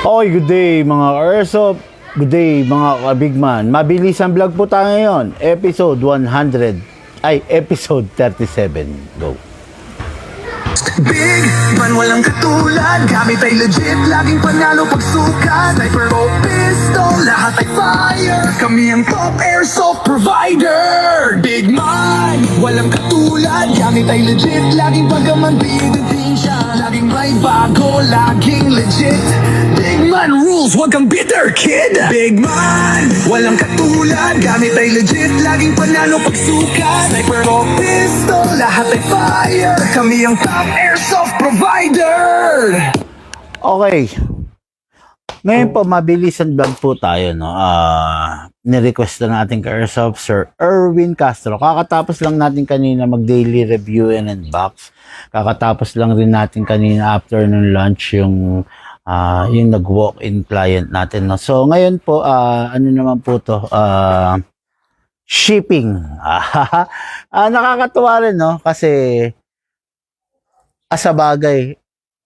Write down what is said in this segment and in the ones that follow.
Okay, good day mga Airsoft. Good day mga kabigman. Mabilis ang vlog po tayo ngayon. Episode 100. Episode 37. Go. Big man walang katulad. Gamit ay legit, laging panalo pagsukat. Sniper o pistol, lahat ay fire. Kami ang top airsoft provider. Big man walang katulad. Gamit ay legit, laging pagkaman din siya. Laging may bago, laging legit. Big man rules, wag kang bitter kid. Big man walang katulad. Gamit ay legit, laging panalo pagsukat. Sniper o pistol, lahat ay fire. Kami ang top airsoft provider. Okay. Ngayon po, mabilis ang vlog po tayo. No? Nirequest na natin ka Airsoft Sir Erwin Castro. Kakatapos lang natin kanina mag-daily review and unbox. Kakatapos lang rin natin kanina after ng lunch yung nag-walk-in client natin. No? So, ngayon po, ano naman po to? Shipping. Nakakatuwa rin, no? Kasi sa bagay,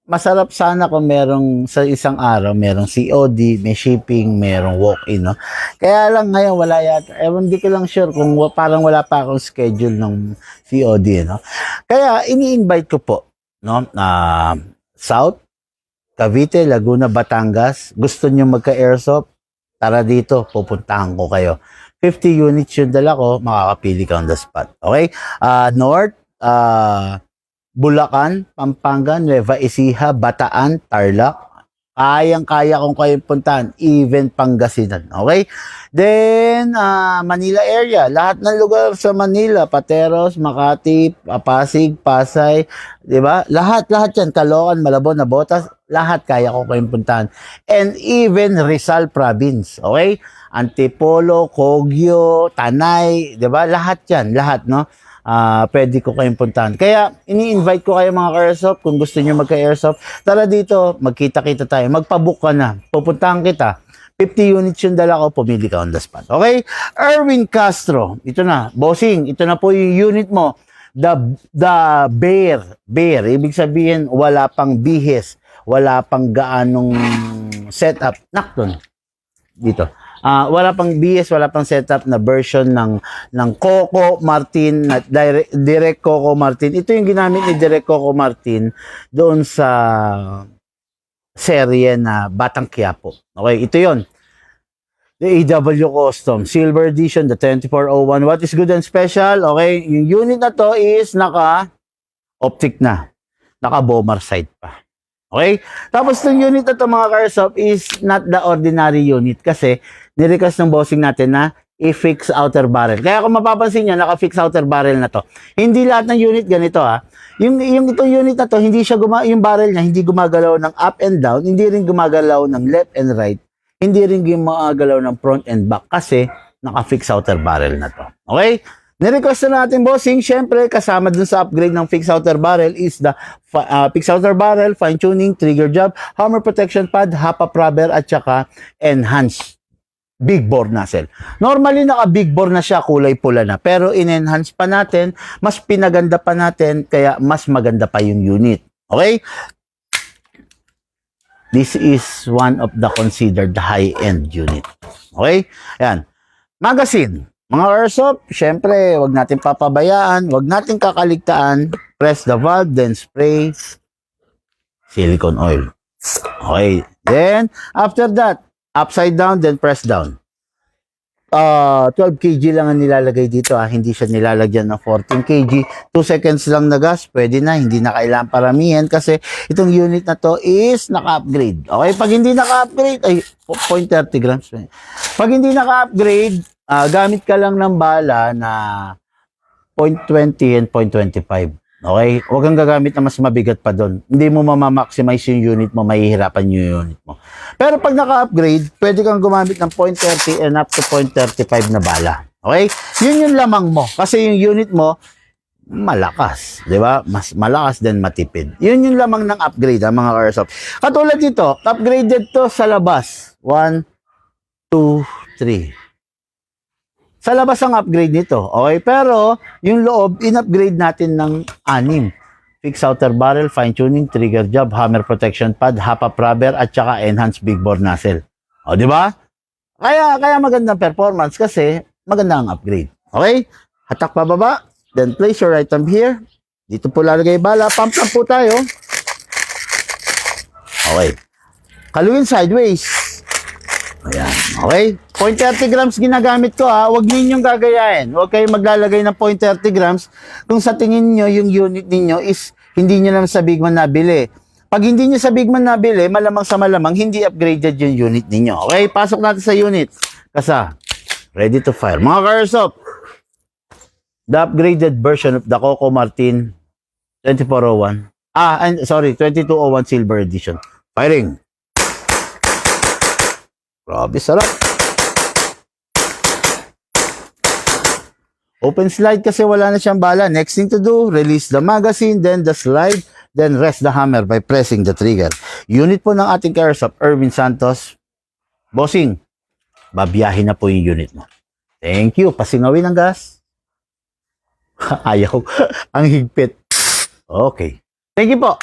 masarap sana kung merong sa isang araw, merong COD, may shipping, merong walk-in, no? Kaya lang ngayon wala yata. Hindi ko lang sure kung parang wala pa akong schedule ng COD, no? Kaya ini-invite ko po, no? South, Cavite, Laguna, Batangas. Gusto niyo magka-airsoft? Tara dito, pupuntahan ko kayo. 50 units yung dala ko, makakapili ka on the spot. Okay? North, Bulacan, Pampanga, Nueva Ecija, Bataan, Tarlac. Kayang-kaya kung kayo puntahan, even Pangasinan. Okay? Then, Manila area. Lahat ng lugar sa Manila, Pateros, Makati, Pasig, Pasay, di ba? Lahat yan. Caloocan, Malabon, Nabotas, lahat kaya ko kayong puntahan. And even Rizal Province. Okay? Antipolo, Kogyo, Tanay, di ba? Lahat yan. Lahat, no? Pwede ko kayong puntahan. Kaya, ini-invite ko kayo mga ka-airsoft. Kung gusto nyo magka-airsoft, tara dito, magkita-kita tayo. Magpabook ka na. Pupuntahan kita. 50 units yung dala ko, pumili ka on the spot. Okay? Erwin Castro. Ito na. Bossing, ito na po yung unit mo. The bear. Bear. Ibig sabihin, wala pang bihis. Wala pang gaanong setup. Nakton. Dito. Wala pang BS, wala pang setup na version ng Coco Martin, Direct Coco Martin. Ito yung ginamit ni Direct Coco Martin doon sa serye na Batang Quiapo. Okay, ito yon. The AW Custom Silver Edition, the 2401. What is good and special? Okay, yung unit na to is naka-optic na. Naka-bomber sight pa. Okay? Tapos yung unit na to mga ka-airsoft is not the ordinary unit kasi nirequest ng bossing natin na i-fix outer barrel. Kaya kung mapapansin nyo, naka-fix outer barrel na to. Hindi lahat ng unit ganito ha. Yung itong unit na to, hindi siya yung barrel niya hindi gumagalaw ng up and down, hindi rin gumagalaw ng left and right, hindi rin gumagalaw ng front and back kasi naka-fix outer barrel na to. Okay? Nirequest na natin bossing, syempre kasama dun sa upgrade ng fixed outer barrel is the fixed outer barrel, fine tuning, trigger job, hammer protection pad, hapa rubber at saka enhanced big bore nozzle. Normally naka big bore na siya, kulay pula na, pero in-enhance pa natin, mas pinaganda pa natin, kaya mas maganda pa yung unit. Okay? This is one of the considered high-end unit. Okay? Ayan. Magazine. Mga airsoft, syempre, wag natin papabayaan, wag natin kakaligtaan. Press the valve, then spray silicone oil. Okay. Then, after that, upside down, then press down. 12 kg lang ang nilalagay dito. Hindi siya nilalagyan ng 14 kg. 2 seconds lang na gas, pwede na. Hindi na kailangan paramihan kasi itong unit na to is naka-upgrade. Okay, pag hindi naka-upgrade, 0.30 grams. Pag hindi naka-upgrade, gamit ka lang ng bala na 0.20 and 0.25. Okay? Huwag kang gagamit na mas mabigat pa doon. Hindi mo mamamaximize yung unit mo, mahihirapan yung unit mo. Pero pag naka-upgrade, pwede kang gumamit ng 0.30 and up to 0.35 na bala. Okay? Yun yung lamang mo. Kasi yung unit mo, malakas. Di ba? Mas malakas din matipid. Yun yung lamang ng upgrade, mga airsoft. Katulad dito, upgraded to sa labas. 1, 2, 3. Sa labas ang upgrade nito. Okay? Pero, yung loob, in-upgrade natin ng 6. fixed outer barrel, fine-tuning, trigger job, hammer protection pad, hop-up rubber, at saka enhanced big bore nozzle. O, di ba? Kaya magandang performance kasi maganda ang upgrade. Okay? Hatak pababa, then place your right thumb here. Dito po lalagay bala, pump lang po tayo. Okay. Kaluin sideways. Ayan. Okay? 0.30 grams ginagamit ko ha. Huwag ninyong gagayain. Huwag kayong maglalagay ng 0.30 grams kung sa tingin nyo yung unit ninyo is hindi nyo naman sa Bigman nabili. Pag hindi nyo sa Bigman nabili, malamang sa malamang, hindi upgraded yung unit ninyo. Okay? Pasok natin sa unit. Kasa, ready to fire. Mga ka-airsoft, the upgraded version of the Coco Martin 2401. 2201 Silver Edition. Firing. Grabe, sarap. Open slide kasi wala na siyang bala. Next thing to do, release the magazine, then the slide, then rest the hammer by pressing the trigger. Unit po ng ating Airsoft, Erwin Santos. Bossing, babiyahin na po yung unit mo. Thank you. Pasingawin ang gas. Ayaw. Ang higpit. Okay. Thank you po.